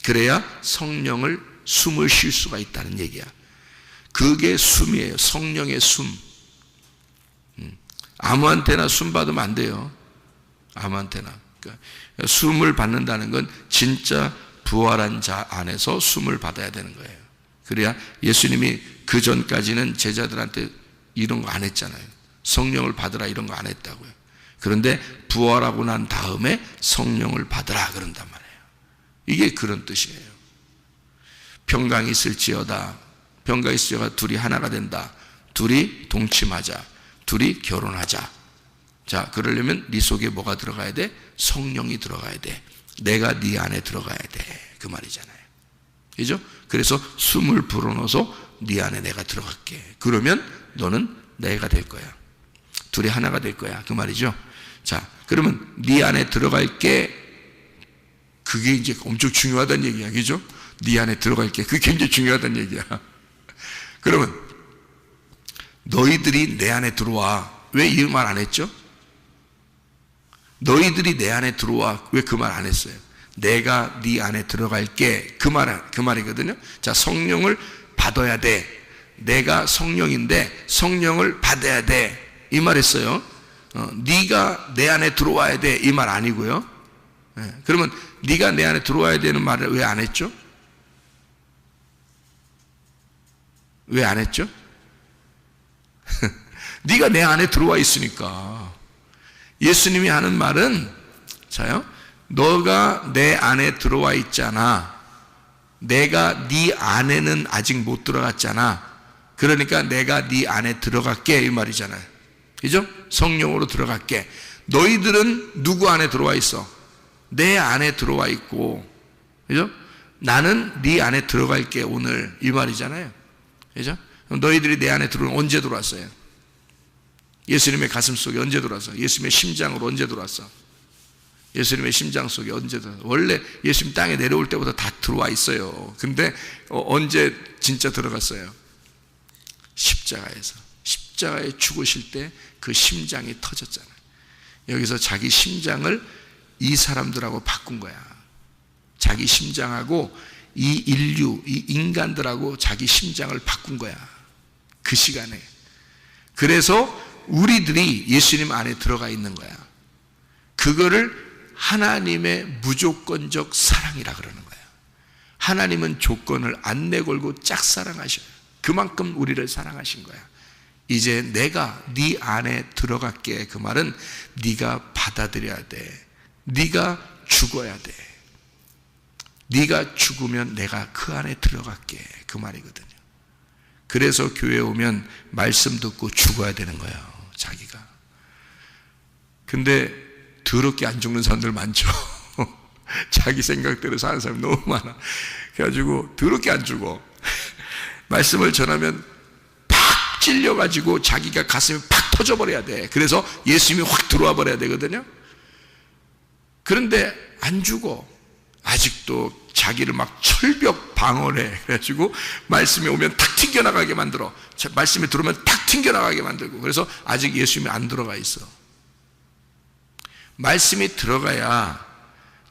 그래야 성령을 숨을 쉴 수가 있다는 얘기야. 그게 숨이에요. 성령의 숨. 아무한테나 숨 받으면 안 돼요. 아무한테나. 그러니까 숨을 받는다는 건 진짜 부활한 자 안에서 숨을 받아야 되는 거예요. 그래야 예수님이 그 전까지는 제자들한테 이런 거 안 했잖아요. 성령을 받으라 이런 거 안 했다고요. 그런데 부활하고 난 다음에 성령을 받으라 그런단 말이에요. 이게 그런 뜻이에요. 평강이 있을지어다. 평강이 있을지어다. 둘이 하나가 된다. 둘이 동침하자. 둘이 결혼하자. 자, 그러려면 네 속에 뭐가 들어가야 돼? 성령이 들어가야 돼. 내가 네 안에 들어가야 돼. 그 말이잖아요. 그죠? 그래서 숨을 불어넣어서 네 안에 내가 들어갈게. 그러면 너는 내가 될 거야. 둘이 하나가 될 거야. 그 말이죠. 자, 그러면 네 안에 들어갈게. 그게 이제 엄청 중요하다는 얘기야. 그죠? 네 안에 들어갈게. 그게 굉장히 중요하다는 얘기야. 그러면 너희들이 내 안에 들어와. 왜 이 말 안 했죠? 너희들이 내 안에 들어와. 왜 그 말 안 했어요? 내가 네 안에 들어갈게. 그 말이거든요. 자, 성령을 받아야 돼. 내가 성령인데 성령을 받아야 돼. 이 말 했어요. 네가 내 안에 들어와야 돼. 이 말 아니고요. 그러면 네가 내 안에 들어와야 되는 말을 왜 안 했죠? 왜 안 했죠? 네가 내 안에 들어와 있으니까. 예수님이 하는 말은 자요, 너가 내 안에 들어와 있잖아. 내가 네 안에는 아직 못 들어갔잖아. 그러니까 내가 네 안에 들어갈게 이 말이잖아요. 그죠? 성령으로 들어갈게. 너희들은 누구 안에 들어와 있어? 내 안에 들어와 있고, 그죠? 나는 네 안에 들어갈게 오늘 이 말이잖아요. 그죠? 너희들이 내 안에 들어오면 언제 들어왔어요? 예수님의 가슴 속에 언제 들어왔어? 예수님의 심장으로 언제 들어왔어? 예수님의 심장 속에 언제 들어왔어? 원래 예수님 땅에 내려올 때부터 다 들어와 있어요. 근데 언제 진짜 들어갔어요? 십자가에 죽으실 때 그 심장이 터졌잖아요. 여기서 자기 심장을 이 사람들하고 바꾼 거야. 자기 심장하고 이 인류, 이 인간들하고 자기 심장을 바꾼 거야. 그 시간에. 그래서 우리들이 예수님 안에 들어가 있는 거야. 그거를 하나님의 무조건적 사랑이라 그러는 거야. 하나님은 조건을 안 내걸고 짝사랑하셔요. 그만큼 우리를 사랑하신 거야. 이제 내가 네 안에 들어갈게. 그 말은 네가 받아들여야 돼. 네가 죽어야 돼. 네가 죽으면 내가 그 안에 들어갈게. 그 말이거든요. 그래서 교회 오면 말씀 듣고 죽어야 되는 거예요. 자기가. 근데 더럽게 안 죽는 사람들 많죠. 자기 생각대로 사는 사람이 너무 많아. 그래가지고 더럽게 안 죽어. 말씀을 전하면 팍 찔려가지고 자기가 가슴이 팍 터져버려야 돼. 그래서 예수님이 확 들어와 버려야 되거든요. 그런데 안 죽어. 아직도 자기를 막 철벽 방어를 해. 그래가지고 말씀이 오면 탁 튕겨나가게 만들어. 말씀이 들어오면 탁 튕겨나가게 만들고. 그래서 아직 예수님이 안 들어가 있어. 말씀이 들어가야,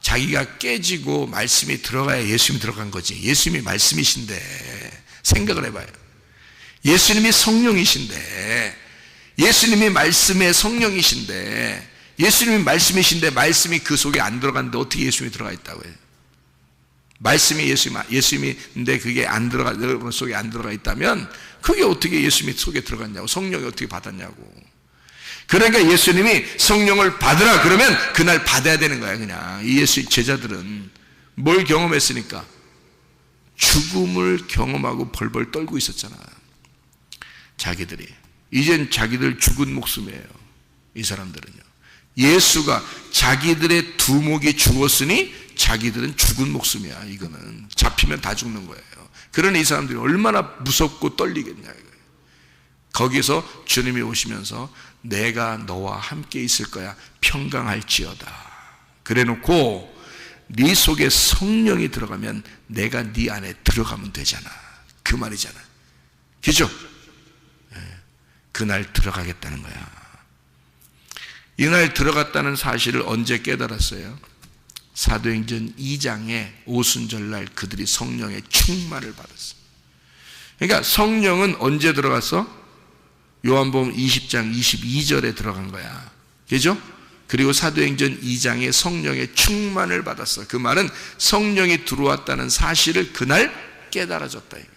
자기가 깨지고 말씀이 들어가야 예수님이 들어간 거지. 예수님이 말씀이신데 생각을 해봐요. 예수님이 성령이신데, 예수님이 말씀의 성령이신데, 예수님이 말씀이신데 말씀이 그 속에 안 들어갔는데 어떻게 예수님이 들어가 있다고 해요? 말씀이 예수님인데 그게 안 들어가, 여러분 속에 안 들어가 있다면 그게 어떻게 예수님이 속에 들어갔냐고, 성령이 어떻게 받았냐고. 그러니까 예수님이 성령을 받으라 그러면 그날 받아야 되는 거야. 그냥 이 예수 제자들은 뭘 경험했으니까? 죽음을 경험하고 벌벌 떨고 있었잖아. 자기들이. 이젠 자기들 죽은 목숨이에요. 이 사람들은요. 예수가 자기들의 두목이 죽었으니 자기들은 죽은 목숨이야. 이거는 잡히면 다 죽는 거예요. 그러니 이 사람들이 얼마나 무섭고 떨리겠냐 이거예요. 거기서 주님이 오시면서 내가 너와 함께 있을 거야. 평강할지어다. 그래놓고 네 속에 성령이 들어가면 내가 네 안에 들어가면 되잖아. 그 말이잖아. 그죠? 그날 들어가겠다는 거야. 이날 들어갔다는 사실을 언제 깨달았어요? 사도행전 2장의 오순절날 그들이 성령의 충만을 받았어요. 그러니까 성령은 언제 들어갔어? 요한복음 20장 22절에 들어간 거야. 그죠? 그리고 사도행전 2장에 성령의 충만을 받았어. 그 말은 성령이 들어왔다는 사실을 그날 깨달아졌다 이거예요.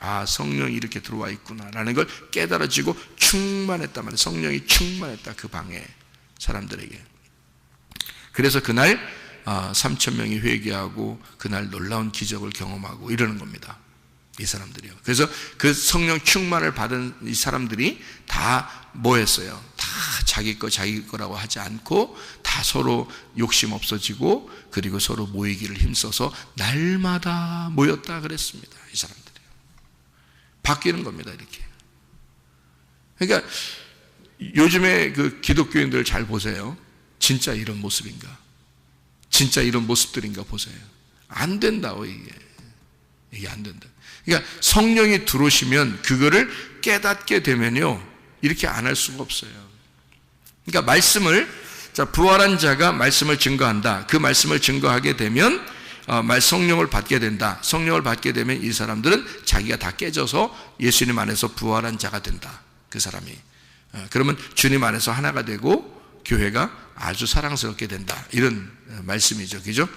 아, 성령이 이렇게 들어와 있구나라는 걸 깨달아지고 충만했단 말이에요. 성령이 충만했다, 그 방에 사람들에게. 그래서 그날 3,000명이 회개하고 그날 놀라운 기적을 경험하고 이러는 겁니다. 이 사람들이요. 그래서 그 성령 충만을 받은 이 사람들이 다 뭐 했어요? 다 자기 거라고 하지 않고 다 서로 욕심 없어지고 그리고 서로 모이기를 힘써서 날마다 모였다 그랬습니다. 이 사람들이. 바뀌는 겁니다, 이렇게. 그러니까 요즘에 그 기독교인들 잘 보세요. 진짜 이런 모습인가? 진짜 이런 모습들인가 보세요. 안 된다고, 이게 안 된다. 그러니까 성령이 들어오시면 그거를 깨닫게 되면요, 이렇게 안 할 수가 없어요. 그러니까 말씀을, 자, 부활한 자가 말씀을 증거한다. 그 말씀을 증거하게 되면 성령을 받게 된다. 성령을 받게 되면 이 사람들은 자기가 다 깨져서 예수님 안에서 부활한 자가 된다. 그 사람이. 그러면 주님 안에서 하나가 되고 교회가 아주 사랑스럽게 된다. 이런 말씀이죠. 그죠?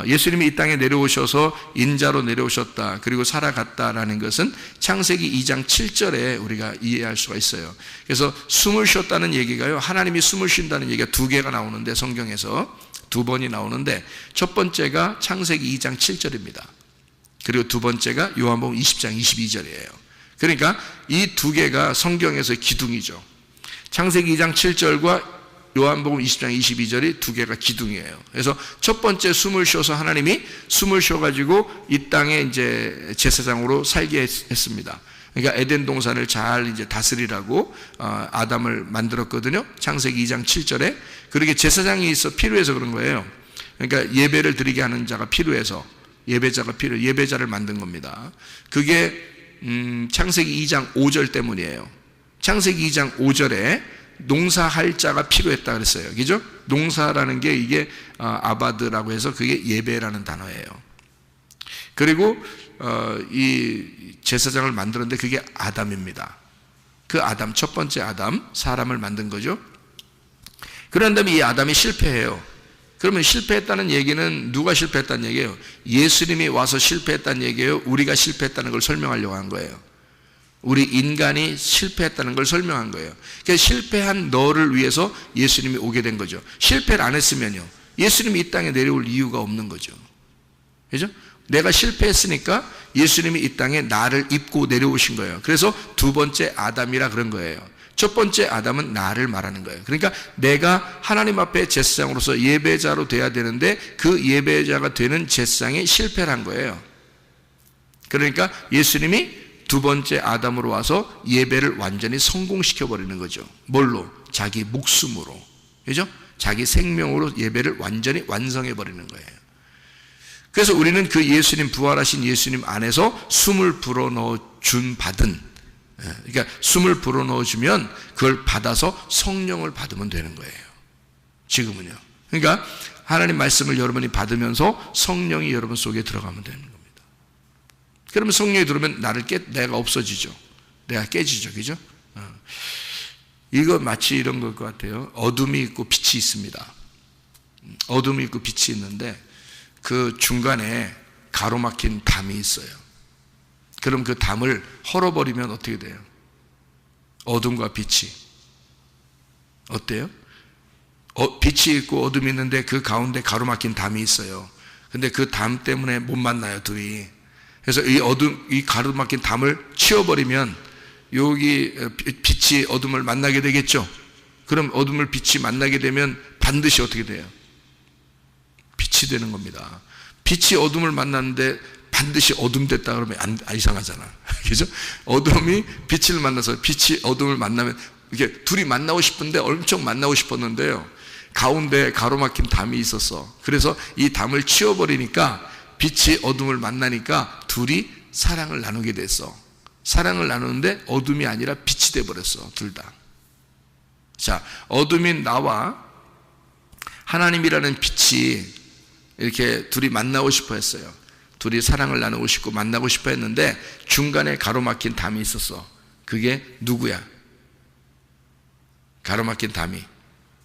예수님이 이 땅에 내려오셔서 인자로 내려오셨다. 그리고 살아갔다라는 것은 창세기 2장 7절에 우리가 이해할 수가 있어요. 그래서 숨을 쉬었다는 얘기가요, 하나님이 숨을 쉰다는 얘기가 두 개가 나오는데, 성경에서 두 번이 나오는데, 첫 번째가 창세기 2장 7절입니다. 그리고 두 번째가 요한복음 20장 22절이에요. 그러니까 이 두 개가 성경에서 기둥이죠. 창세기 2장 7절과 요한복음 20장 22절이 두 개가 기둥이에요. 그래서 첫 번째 숨을 쉬어서 하나님이 숨을 쉬어가지고 이 땅에 이제 제사장으로 살게 했습니다. 그러니까 에덴 동산을 잘 이제 다스리라고 아담을 만들었거든요. 창세기 2장 7절에. 그렇게 제사장이 필요해서 그런 거예요. 그러니까 예배를 드리게 하는 자가 필요해서, 예배자를 만든 겁니다. 그게 창세기 2장 5절 때문이에요. 창세기 2장 5절에 농사할 자가 필요했다 그랬어요. 그죠? 농사라는 게 이게 아바드라고 해서 그게 예배라는 단어예요. 그리고 이 제사장을 만들었는데 그게 아담입니다. 그 아담, 첫 번째 아담, 사람을 만든 거죠. 그런 다음에 이 아담이 실패해요. 그러면 실패했다는 얘기는 누가 실패했다는 얘기예요? 예수님이 와서 실패했다는 얘기예요? 우리가 실패했다는 걸 설명하려고 한 거예요. 우리 인간이 실패했다는 걸 설명한 거예요. 그러니까 실패한 너를 위해서 예수님이 오게 된 거죠. 실패를 안 했으면요, 예수님이 이 땅에 내려올 이유가 없는 거죠. 그죠? 내가 실패했으니까 예수님이 이 땅에 나를 입고 내려오신 거예요. 그래서 두 번째 아담이라 그런 거예요. 첫 번째 아담은 나를 말하는 거예요. 그러니까 내가 하나님 앞에 제사장으로서 예배자로 돼야 되는데 그 예배자가 되는 제사장이 실패를 한 거예요. 그러니까 예수님이 두 번째 아담으로 와서 예배를 완전히 성공시켜버리는 거죠. 뭘로? 자기 목숨으로. 그죠? 자기 생명으로 예배를 완전히 완성해버리는 거예요. 그래서 우리는 그 예수님, 부활하신 예수님 안에서 숨을 불어넣어 받은, 그러니까 숨을 불어넣어주면 그걸 받아서 성령을 받으면 되는 거예요. 지금은요. 그러니까 하나님 말씀을 여러분이 받으면서 성령이 여러분 속에 들어가면 되는 겁니다. 그러면 성령이 들어오면 내가 없어지죠. 내가 깨지죠. 그죠? 이거 마치 이런 것 같아요. 어둠이 있고 빛이 있습니다. 어둠이 있고 빛이 있는데 그 중간에 가로막힌 담이 있어요. 그럼 그 담을 헐어버리면 어떻게 돼요? 어둠과 빛이 어때요? 빛이 있고 어둠이 있는데 그 가운데 가로막힌 담이 있어요. 근데 그 담 때문에 못 만나요, 둘이. 그래서 이 가로막힌 담을 치워버리면 여기 빛이 어둠을 만나게 되겠죠. 그럼 어둠을 빛이 만나게 되면 반드시 어떻게 돼요? 빛이 되는 겁니다. 빛이 어둠을 만났는데 반드시 어둠 됐다 그러면 안 이상하잖아. 그죠? 어둠이 빛을 만나서 빛이 어둠을 만나면 이게 둘이 만나고 싶은데 엄청 만나고 싶었는데요. 가운데 가로막힌 담이 있었어. 그래서 이 담을 치워버리니까 빛이 어둠을 만나니까 둘이 사랑을 나누게 됐어. 사랑을 나누는데 어둠이 아니라 빛이 돼버렸어, 둘 다. 자, 어둠인 나와 하나님이라는 빛이 이렇게 둘이 만나고 싶어 했어요. 둘이 사랑을 나누고 싶고 만나고 싶어 했는데 중간에 가로막힌 담이 있었어. 그게 누구야? 가로막힌 담이.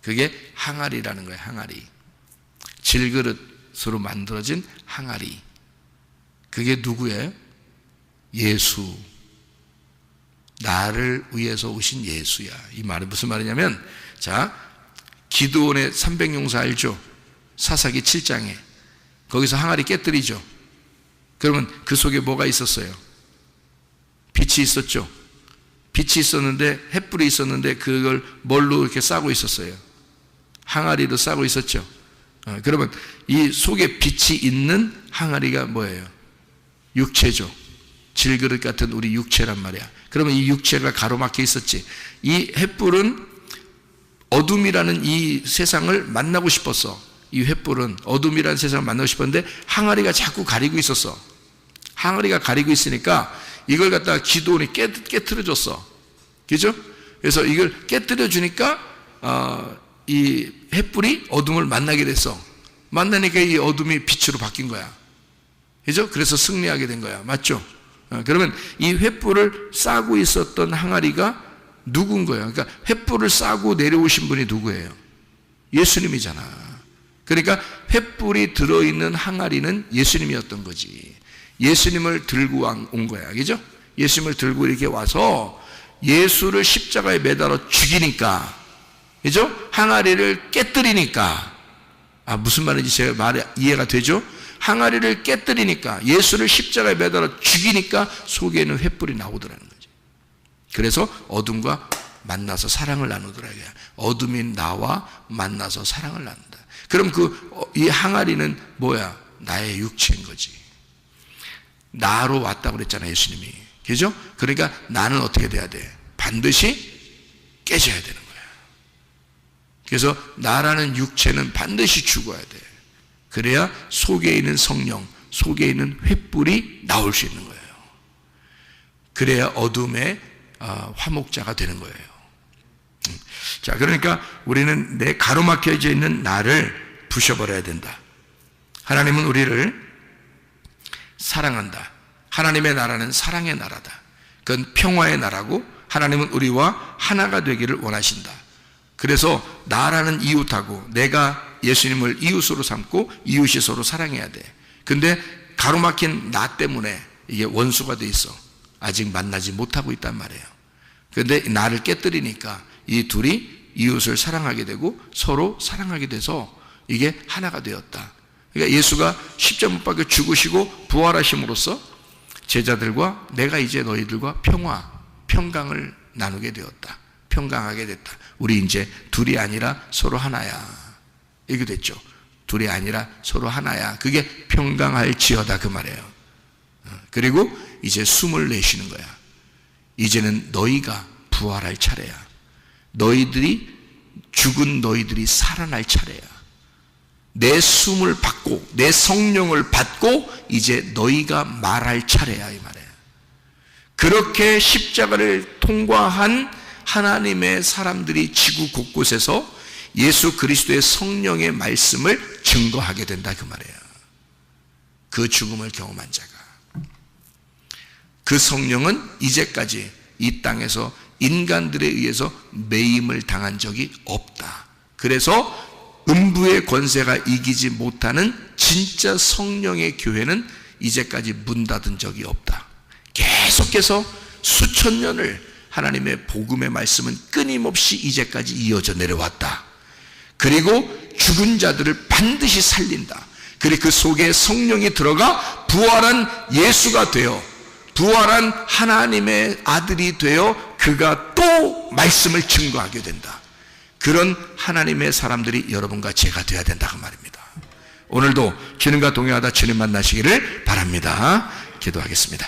그게 항아리라는 거예요, 항아리. 질그릇으로 만들어진 항아리. 그게 누구예요? 예수. 나를 위해서 오신 예수야. 이 말은 무슨 말이냐면, 자, 기드온의 300용사 알죠? 사사기 7장에 거기서 항아리 깨뜨리죠. 그러면 그 속에 뭐가 있었어요? 빛이 있었죠. 빛이 있었는데, 횃불이 있었는데 그걸 뭘로 이렇게 싸고 있었어요? 항아리로 싸고 있었죠. 그러면 이 속에 빛이 있는 항아리가 뭐예요? 육체죠. 질그릇 같은 우리 육체란 말이야. 그러면 이 육체가 가로막혀 있었지. 이 횃불은 어둠이라는 이 세상을 만나고 싶었어. 이 횃불은 어둠이라는 세상을 만나고 싶었는데 항아리가 자꾸 가리고 있었어. 항아리가 가리고 있으니까 이걸 갖다가 기드온이 깨트려줬어. 그죠? 그래서 이걸 깨트려 주니까 이 횃불이 어둠을 만나게 됐어. 만나니까 이 어둠이 빛으로 바뀐 거야. 그죠? 그래서 승리하게 된 거야. 맞죠? 그러면 이 횃불을 싸고 있었던 항아리가 누군 거예요? 그러니까 횃불을 싸고 내려오신 분이 누구예요? 예수님이잖아. 그러니까 횃불이 들어있는 항아리는 예수님이었던 거지. 예수님을 들고 온 거야. 그죠? 예수님을 들고 이렇게 와서 예수를 십자가에 매달아 죽이니까, 그죠? 항아리를 깨뜨리니까, 무슨 말인지 제가 말이 이해가 되죠? 항아리를 깨뜨리니까, 예수를 십자가에 매달아 죽이니까 속에는 횃불이 나오더라는 거지. 그래서 어둠과 만나서 사랑을 나누더라. 어둠인 나와 만나서 사랑을 나눈다. 그럼 이 항아리는 뭐야? 나의 육체인 거지. 나로 왔다고 그랬잖아요, 예수님이. 그죠? 그러니까 나는 어떻게 돼야 돼? 반드시 깨져야 되는 거야. 그래서 나라는 육체는 반드시 죽어야 돼. 그래야 속에 있는 성령, 속에 있는 횃불이 나올 수 있는 거예요. 그래야 어둠의 화목자가 되는 거예요. 자, 그러니까 우리는 내 가로막혀져 있는 나를 부셔버려야 된다. 하나님은 우리를 사랑한다. 하나님의 나라는 사랑의 나라다. 그건 평화의 나라고 하나님은 우리와 하나가 되기를 원하신다. 그래서 나라는 이웃하고 내가 예수님을 이웃으로 삼고 이웃이 서로 사랑해야 돼. 근데 가로막힌 나 때문에 이게 원수가 돼 있어. 아직 만나지 못하고 있단 말이에요. 근데 나를 깨뜨리니까 이 둘이 이웃을 사랑하게 되고 서로 사랑하게 돼서 이게 하나가 되었다. 그러니까 예수가 십자가 못 박혀 죽으시고 부활하심으로써 제자들과 내가 이제 너희들과 평강을 나누게 되었다. 평강하게 됐다. 우리 이제 둘이 아니라 서로 하나야. 이게 됐죠. 둘이 아니라 서로 하나야. 그게 평강할지어다 그 말이에요. 그리고 이제 숨을 내쉬는 거야. 이제는 너희가 부활할 차례야. 죽은 너희들이 살아날 차례야. 내 숨을 받고 내 성령을 받고 이제 너희가 말할 차례야 이 말이에요. 그렇게 십자가를 통과한 하나님의 사람들이 지구 곳곳에서 예수 그리스도의 성령의 말씀을 증거하게 된다 그 말이에요. 그 죽음을 경험한 자가. 그 성령은 이제까지 이 땅에서 인간들에 의해서 매임을 당한 적이 없다. 그래서 음부의 권세가 이기지 못하는 진짜 성령의 교회는 이제까지 문 닫은 적이 없다. 계속해서 수천 년을 하나님의 복음의 말씀은 끊임없이 이제까지 이어져 내려왔다. 그리고 죽은 자들을 반드시 살린다. 그리고 그 속에 성령이 들어가 부활한 예수가 되어 부활한 하나님의 아들이 되어 그가 또 말씀을 증거하게 된다. 그런 하나님의 사람들이 여러분과 제가 되어야 된다 그 말입니다. 오늘도 주님과 동행하다 주님 만나시기를 바랍니다. 기도하겠습니다.